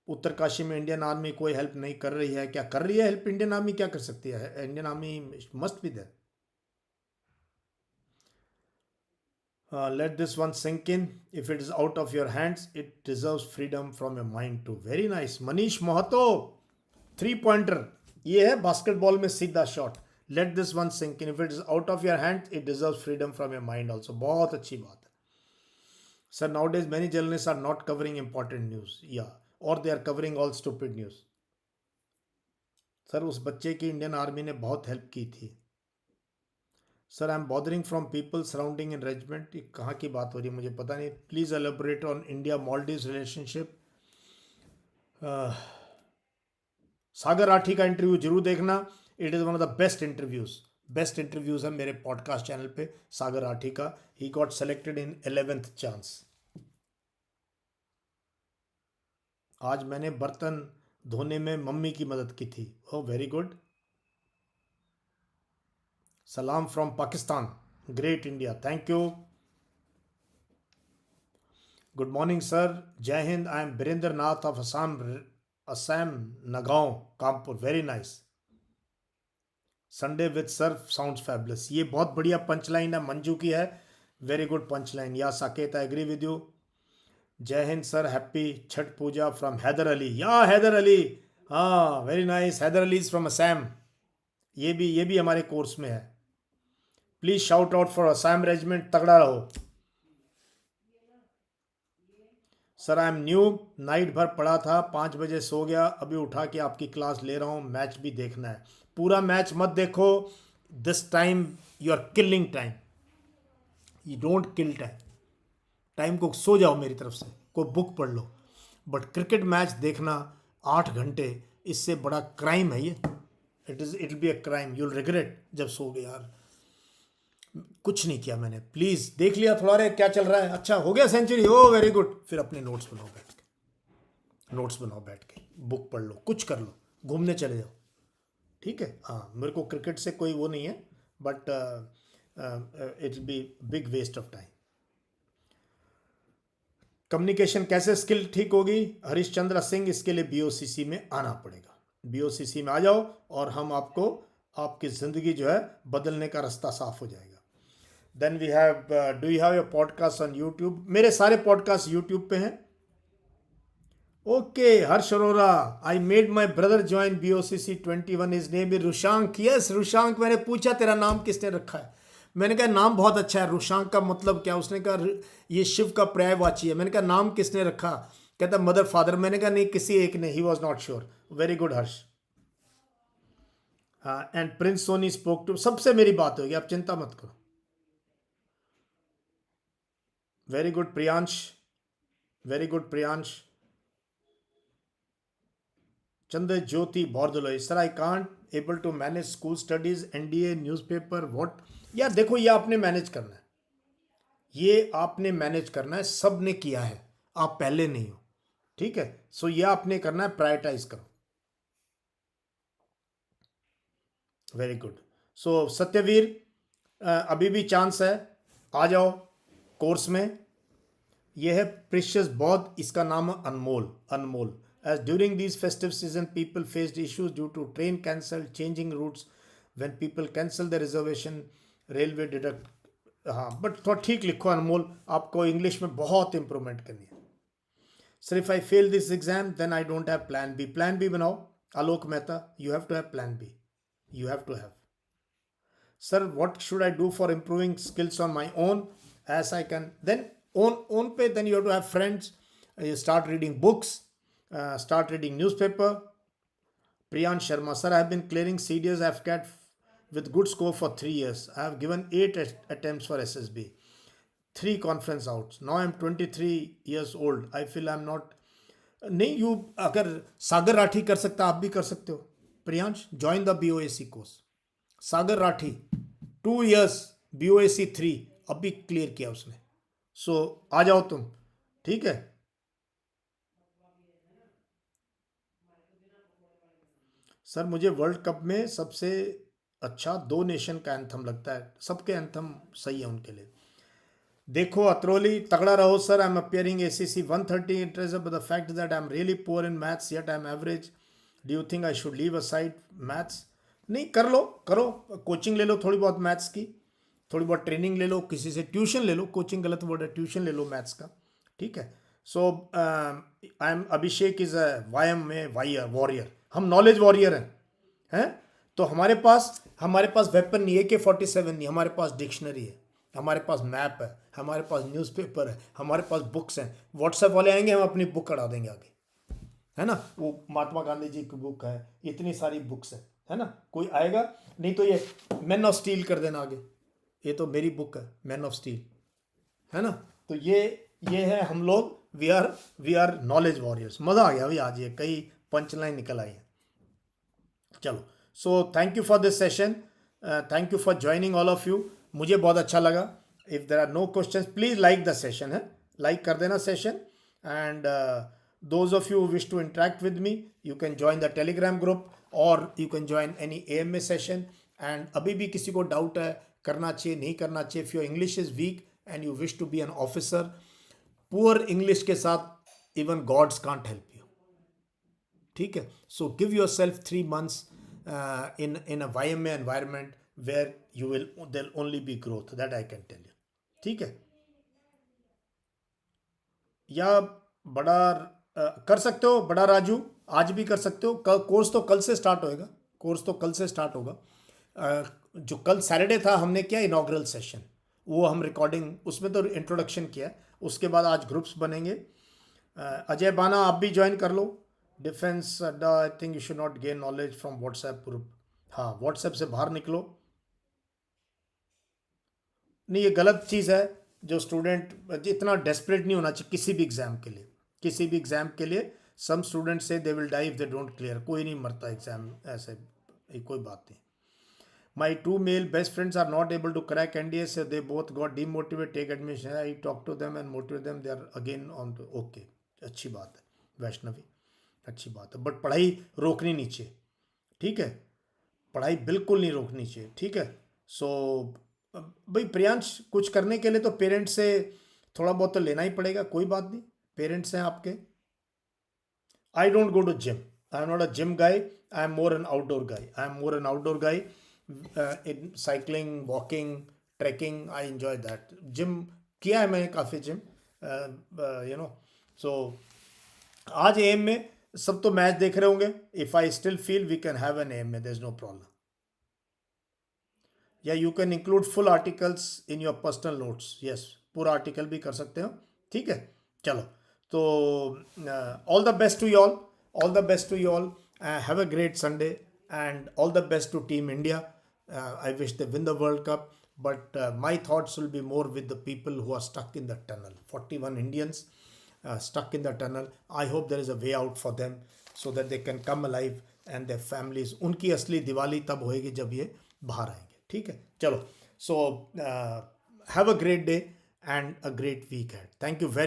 Speaker 1: Uttarkashi में Indian army कोई help नहीं कर रही है, क्या कर रही है हेल्प? इंडियन आर्मी क्या कर सकती है? Indian army must be there. Let this one sink in. If it is out of your hands, it deserves freedom from your mind too. Very nice. Manish Mohato, 3-pointer. ये है basketball में सीधा shot. Let this one sink in. If it is out of your hands, it deserves freedom from your mind also. बहुत अच्छी बात है. Sir, nowadays many journalists are not covering important news. Yeah. Or they are covering all stupid news. Sir, उस बच्चे की Indian army ने बहुत help की थी. Sir, I M bothering from people surrounding in regiment. ये कहाँ की बात हो रही है मुझे पता नहीं. Please elaborate on India Maldives relationship. Sagar Rathi का इंटरव्यू जरूर देखना. It is one of the best interviews है मेरे पॉडकास्ट चैनल पे. सागर राठी का, he got selected in 11th chance. आज मैंने बर्तन धोने में मम्मी की मदद की थी. Oh, very good. Salam from Pakistan. Great India. Thank you. Good morning, sir. Jai Hind. I am Birinder Nath of Assam, Nagaon, Kanpur. Very nice. Sunday with sir sounds fabulous. ये बहुत बढ़िया punchline है, मंजू की है. Very good punchline. Yeah Saket, I agree with you. Jai Hind sir. Happy Chhath Puja from Haider Ali. Yeah Haider Ali, हाँ, very nice. Haider Ali is from Assam. ये भी हमारे कोर्स में है. Please shout out for Assam regiment. तगड़ा रहो sir. I am new. Night भर पढ़ा था, 5 बजे सो गया, अभी उठा के आपकी क्लास ले रहा हूँ. मैच भी देखना है. पूरा मैच मत देखो. This time you are killing time. You don't kill time को सो जाओ मेरी तरफ से, कोई बुक पढ़ लो. बट क्रिकेट मैच देखना 8 घंटे, इससे बड़ा क्राइम है ये. It will be a crime. You'll regret जब सो गए. यार कुछ नहीं किया मैंने. प्लीज देख लिया थोड़ा, रे क्या चल रहा है, अच्छा हो गया सेंचुरी, ओ वेरी गुड. फिर अपने नोट्स बनाओ बैठ के, बुक पढ़ लो, कुछ कर लो, घूमने चले जाओ. ठीक है, हाँ, मेरे को क्रिकेट से कोई वो नहीं है, but it will be big waste of time. Communication कैसे स्किल ठीक होगी? हरीशचंद्र सिंह, इसके लिए BOCC में आना पड़ेगा. BOCC में आ जाओ और हम आपकी ज़िंदगी जो है बदलने का रास्ता साफ हो जाएगा. Then we have, do you have your podcast on YouTube? मेरे सारे पॉडकास्ट यूट्यूब पे हैं. Okay Harsh Arora, I made my brother join BOCC 21, his name is Rushank. Yes Rushank, मैंने पूछा तेरा नाम किसने रखा है, मैंने कहा नाम बहुत अच्छा है, रुशांक का मतलब क्या, उसने कहा ये शिव का पर्यायवाची है। मैंने कहा नाम किसने रखा, कहता मदर फादर। मैंने कहा नहीं किसी एक ने, he was not sure. Very good Harsh. हाँ and Prince Soni spoke to, सबसे मेरी बात होगी, आप चिंता मत करो। Very good Priyansh, very good Priyansh. Chandra Jyoti Bordoloi, sir I can't able to manage school studies, NDA newspaper what. यार देखो ये आपने मैनेज करना है, ये आपने मैनेज करना है, सब ने किया है, आप पहले नहीं हो, ठीक है। सो ये आपने करना है, प्रायोरिटाइज करो। Very good. सो सत्यवीर, अभी भी चांस है, आ जाओ कोर्स में। यह है प्रीशियस बौद्ध, इसका नाम है Anmol, Anmol. As during this festive season people faced issues due to train cancel, changing routes, when people cancel the reservation, railway deduct. हाँ बट थोड़ा ठीक लिखो अनमोल, आपको इंग्लिश में बहुत इंप्रूवमेंट करनी है। Sir if I fail this exam then I don't have plan B, plan B बनाओ। Alok Mehta, you have to have plan B, you have to have. Sir, what should I do for improving skills on my own? As I can then own pay, then you have to have friends. You start reading books, start reading newspaper. Priyan Sharma, sir, I have been clearing CDS FCAT with good score for 3 years. I have given 8 attempts for SSB, 3 conference outs. Now I am 23 years old. I feel I am not. नहीं you, अगर सागर राठी कर सकता आप भी कर सकते हो। Priyansh, join the BOAC course. Sagar Rathi 2 years BOAC 3 अभी क्लियर किया उसने। सो आ जाओ तुम, ठीक है। सर मुझे वर्ल्ड कप में सबसे अच्छा 2 नेशन का एंथम लगता है, सबके एंथम सही है उनके लिए। देखो अतरोली, तगड़ा रहो sir. I M appearing ACC 130 interest but the fact that I am really poor in maths yet I am average. Do you think I should leave aside maths? नहीं कर लो, करो, कोचिंग ले लो थोड़ी बहुत मैथ्स की, थोड़ी बहुत ट्रेनिंग ले लो, किसी से ट्यूशन ले लो, कोचिंग गलत वर्ड है, ट्यूशन ले लो मैथ्स का, ठीक है। So I am Abhishek is a YM में वॉरियर, हम नॉलेज वॉरियर हैं। तो हमारे पास वेपन नहीं है कि 47 नहीं, हमारे पास डिक्शनरी है, हमारे पास मैप है, हमारे पास न्यूज़पेपर है, हमारे पास बुक्स हैं। व्हाट्सएप वाले आएंगे हम अपनी बुक करा देंगे आगे, है ना। वो महात्मा गांधी जी की बुक है, इतनी सारी बुक्स है ना। कोई आएगा नहीं तो ये मैन ऑफ स्टील कर देना आगे, ये तो मेरी बुक है मैन ऑफ स्टील, है ना। तो ये है हम लोग, वी आर नॉलेज वॉरियर्स। मज़ा आ गया भाई आज, ये कई पंचलाइन निकल आई है। चलो, so thank you for this session, thank you for joining all of you, मुझे बहुत अच्छा लगा। If there are no question please like the session, है लाइक कर देना session. And those of you who wish to interact with me, you can join the Telegram group or you can join any AMA session. And अभी भी किसी को doubt है, करना चाहिए नहीं करना चाहिए, if your English is weak and you wish to be an officer, poor English के साथ even gods can't help you, ठीक है। So give yourself 3 months in a YMA environment where there'll only be growth, that I can tell you, ठीक है। या बड़ा कर सकते हो, बड़ा राजू आज भी कर सकते हो। कोर्स तो कल से स्टार्ट होएगा, कोर्स तो कल से स्टार्ट होगा। जो कल सैटरडे था हमने किया इनॉग्रल सेशन, वो हम रिकॉर्डिंग उसमें तो इंट्रोडक्शन किया, उसके बाद आज ग्रुप्स बनेंगे। अजय बाना आप भी ज्वाइन कर लो। डिफेंस अड्डा, I think you should not gain knowledge from WhatsApp group. हाँ व्हाट्सएप से बाहर निकलो, नहीं ये गलत चीज़ है। जो स्टूडेंट इतना डेस्परेट नहीं होना चाहिए किसी भी एग्ज़ाम के लिए, किसी भी एग्ज़ाम के लिए। सम स्टूडेंट से they will die if they don't clear, कोई नहीं मरता एग्ज़ाम ऐसे, कोई बात नहीं। My 2 male best friends are not able to crack NDA, they both got demotivate take admission, I talk to them and motivate them, they are again on to. Okay, अच्छी बात है वैष्णवी, अच्छी बात है, बट पढ़ाई रोकनी नहीं चाहिए, ठीक है, पढ़ाई बिल्कुल नहीं रोकनी चाहिए, ठीक है। सो भाई प्रियांश, कुछ करने के लिए तो पेरेंट्स से थोड़ा बहुत तो लेना ही पड़ेगा, कोई बात नहीं, पेरेंट्स हैं आपके। I don't go to gym, I am not a gym guy, I am more an outdoor guy, I am more an outdoor guy. In cycling, walking, trekking, I enjoy that. Gym किया है मैंने काफ़ी gym, you know. सो आज M में सब तो match देख रहे होंगे. If I still feel we can have an एम में, देयर इज नो प्रॉब्लम. या you can include full articles in your personal notes. Yes, पूरा आर्टिकल भी कर सकते हो. ठीक है, चलो. तो all the best to you all, all the best to you all. Have a great Sunday and all the best to team India. I wish they win the World Cup, but my thoughts will be more with the people who are stuck in the tunnel. 41 Indians stuck in the tunnel. I hope there is a way out for them so that they can come alive and their families. उनकी असली दिवाली तब होएगी जब ये बाहर आएंगे. ठीक है, चलो. So have a great day and a great week ahead. Thank you very